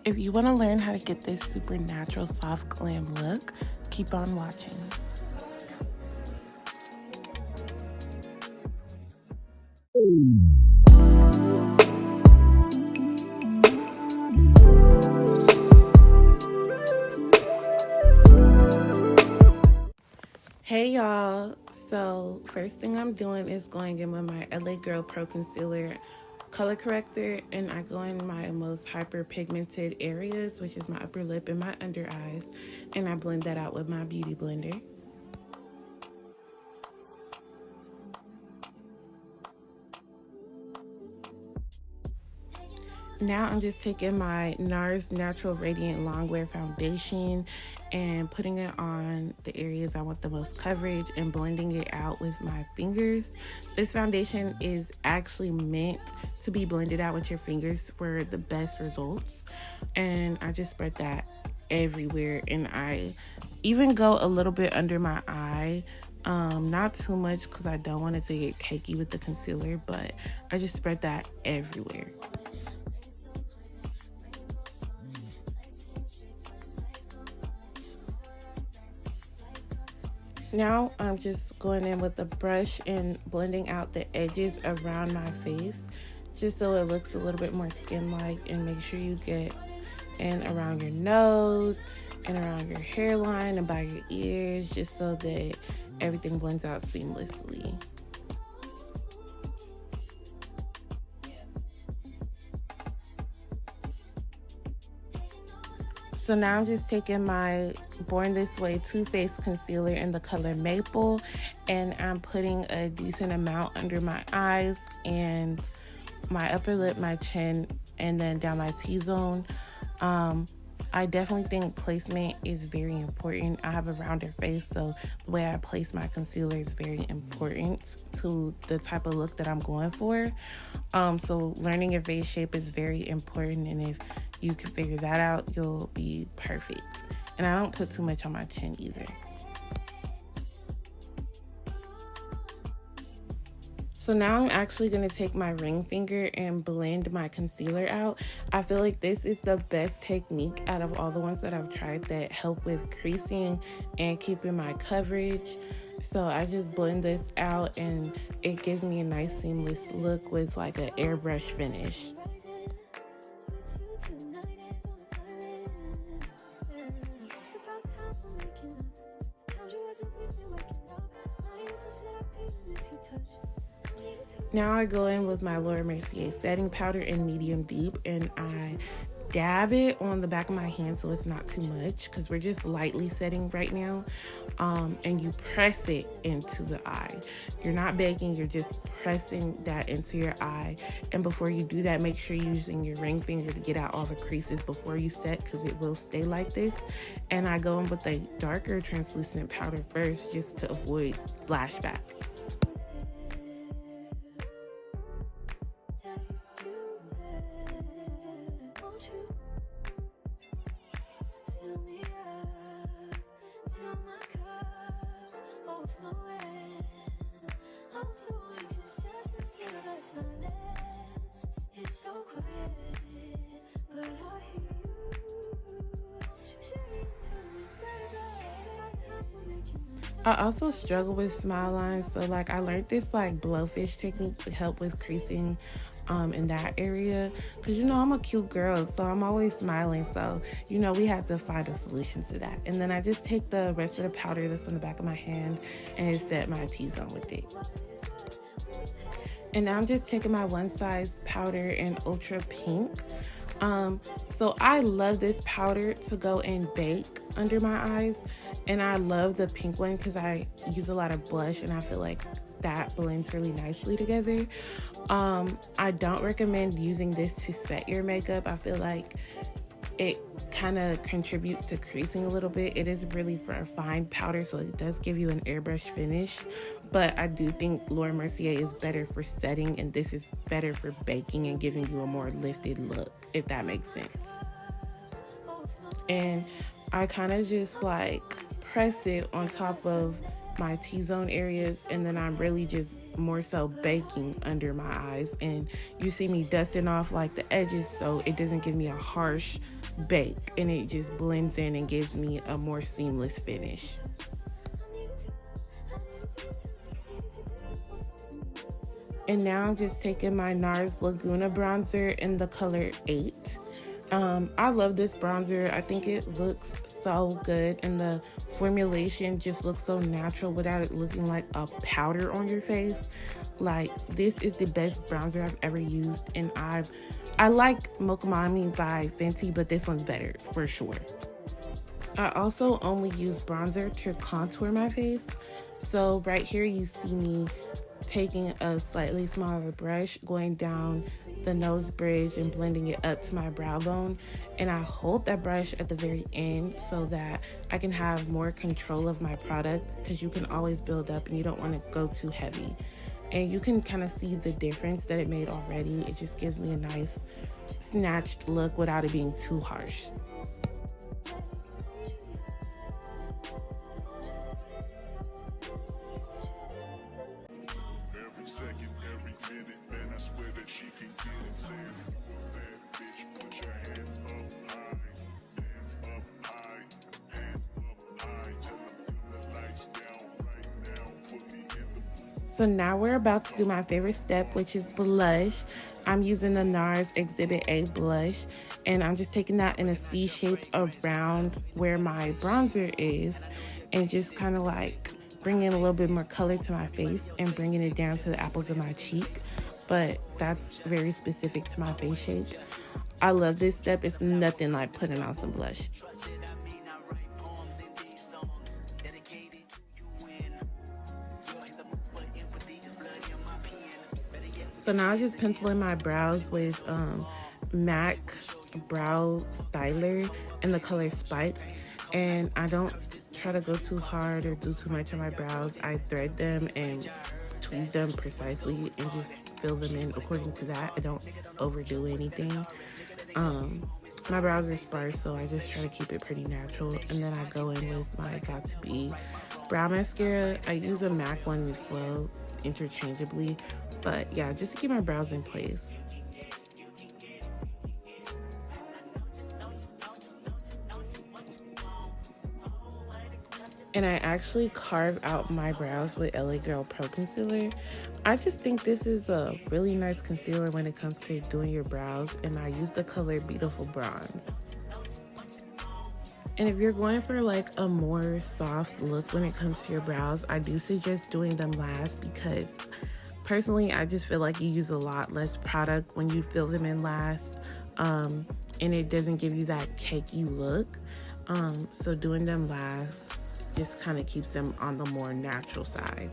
If you want to learn how to get this super natural soft glam look, keep on watching. Hey y'all, so first thing I'm doing is going in with my LA Girl Pro Concealer color corrector, and I go in my most hyper pigmented areas, which is my upper lip and my under eyes, and I blend that out with my beauty blender. Now I'm just taking my Nars Natural Radiant Longwear foundation and putting it on the areas I want the most coverage and blending it out with my fingers. This foundation is actually meant to be blended out with your fingers for the best results. And I just spread that everywhere, and I even go a little bit under my eye. Not too much because I don't want it to get cakey with the concealer, but I just spread that everywhere. Now I'm just going in with the brush and blending out the edges around my face just so it looks a little bit more skin-like, and make sure you get in around your nose and around your hairline and by your ears just so that everything blends out seamlessly. So now I'm just taking my Born This Way Too Faced concealer in the color Maple, and I'm putting a decent amount under my eyes and my upper lip, my chin, and then down my T-zone. I definitely think placement is very important. I have a rounder face, so the way I place my concealer is very important to the type of look that I'm going for. So learning your face shape is very important, and if you can figure that out, you'll be perfect. And I don't put too much on my chin either. So now I'm actually going to take my ring finger and blend my concealer out. I feel like this is the best technique out of all the ones that I've tried that help with creasing and keeping my coverage. So I just blend this out and it gives me a nice seamless look with like an airbrush finish. Now I go in with my Mercier setting powder in medium deep, and I dab it on the back of my hand so it's not too much because we're just lightly setting right now. And you press it into the eye. You're not baking, you're just pressing that into your eye. And before you do that, make sure you're using your ring finger to get out all the creases before you set, because it will stay like this. And I go in with a darker translucent powder first just to avoid flashback. I also struggle with smile lines, so like I learned this like blowfish technique to help with creasing in that area, because I'm a cute girl, so I'm always smiling, so we had to find a solution to that. And then I just take the rest of the powder that's on the back of my hand and set my T-zone with it. And now I'm just taking my One Size powder in Ultra Pink. So I love this powder to go and bake under my eyes, and I love the pink one because I use a lot of blush and I feel like that blends really nicely together. I don't recommend using this to set your makeup. I feel like it kind of contributes to creasing a little bit. It is really for a fine powder, so it does give you an airbrush finish, but I do think Laura Mercier is better for setting, and this is better for baking and giving you a more lifted look, if that makes sense. And I kind of just like press it on top of my T-zone areas, and then I'm really just more so baking under my eyes, and you see me dusting off like the edges so it doesn't give me a harsh bake, and it just blends in and gives me a more seamless finish. And now I'm just taking my Nars Laguna bronzer in the color 8. I love this bronzer. I think it looks so good, and the formulation just looks so natural without it looking like a powder on your face. Like, this is the best bronzer I've ever used, and I like Mocha Mami by Fenty, but this one's better for sure. I also only use bronzer to contour my face. So right here you see me taking a slightly smaller brush, going down the nose bridge and blending it up to my brow bone, and I hold that brush at the very end so that I can have more control of my product, because you can always build up and you don't want to go too heavy. And you can kind of see the difference that it made already. It just gives me a nice snatched look without it being too harsh. So now we're about to do my favorite step, which is blush. I'm using the Nars Exhibit A blush, and I'm just taking that in a C shape around where my bronzer is, and just kind of like bringing a little bit more color to my face and bringing it down to the apples of my cheek. But that's very specific to my face shape. I love this step. It's nothing like putting on some blush. So now I just pencil in my brows with MAC Brow Styler in the color Spiked. And I don't try to go too hard or do too much on my brows. I thread them and tweeze them precisely and just fill them in according to that. I don't overdo anything. My brows are sparse, so I just try to keep it pretty natural. And then I go in with my Got To Be brow mascara. I use a MAC one as well, interchangeably. But yeah, just to keep my brows in place. And I actually carve out my brows with LA Girl Pro Concealer. I just think this is a really nice concealer when it comes to doing your brows, and I use the color Beautiful Bronze. And if you're going for like a more soft look when it comes to your brows, I do suggest doing them last, because personally, I just feel like you use a lot less product when you fill them in last, and it doesn't give you that cakey look. So doing them last just kind of keeps them on the more natural side.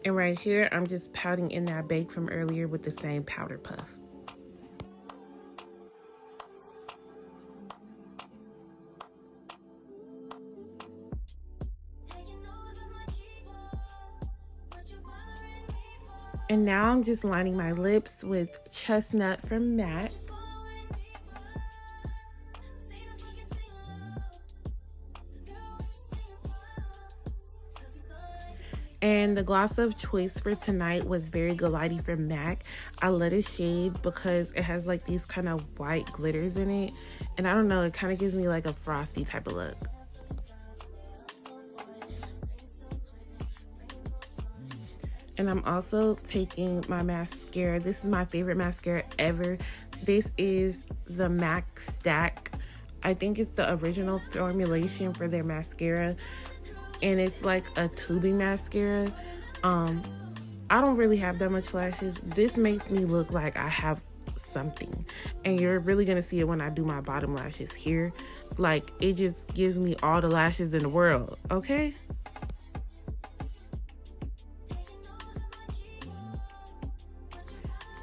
And right here, I'm just pouting in that bake from earlier with the same powder puff. And now I'm just lining my lips with Chestnut from MAC. And the gloss of choice for tonight was Very Glitey from MAC. I let it shade because it has like these kind of white glitters in it. And I don't know, it kind of gives me like a frosty type of look. And I'm also taking my mascara. This is my favorite mascara ever. This is the MAC Stack. I think it's the original formulation for their mascara. And it's like a tubing mascara. I don't really have that much lashes. This makes me look like I have something. And you're really gonna see it when I do my bottom lashes here. Like, it just gives me all the lashes in the world, okay?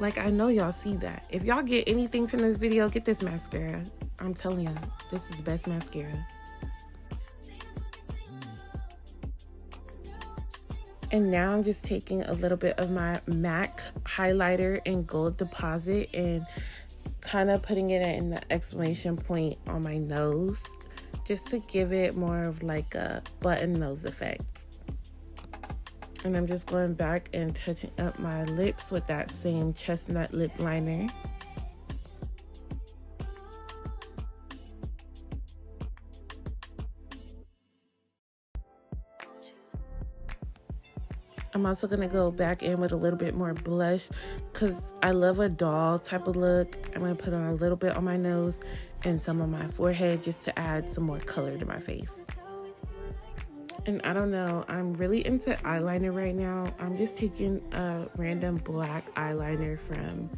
Like, I know y'all see that. If y'all get anything from this video, get this mascara. I'm telling you, this is the best mascara. And now I'm just taking a little bit of my MAC highlighter in Gold Deposit and kind of putting it in the exclamation point on my nose, just to give it more of like a button nose effect. And I'm just going back and touching up my lips with that same Chestnut lip liner. I'm also gonna go back in with a little bit more blush because I love a doll type of look. I'm gonna put on a little bit on my nose and some on my forehead just to add some more color to my face. And I don't know, I'm really into eyeliner right now. I'm just taking a random black eyeliner from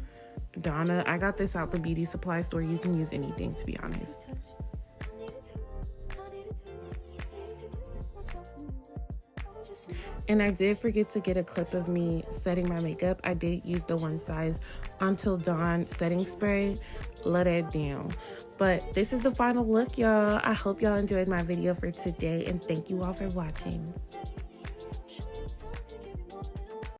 Donna. I got this out the beauty supply store. You can use anything, to be honest. And I did forget to get a clip of me setting my makeup. I did use the One Size Until Dawn setting spray. Let it down. But this is the final look, y'all. I hope y'all enjoyed my video for today, and thank you all for watching.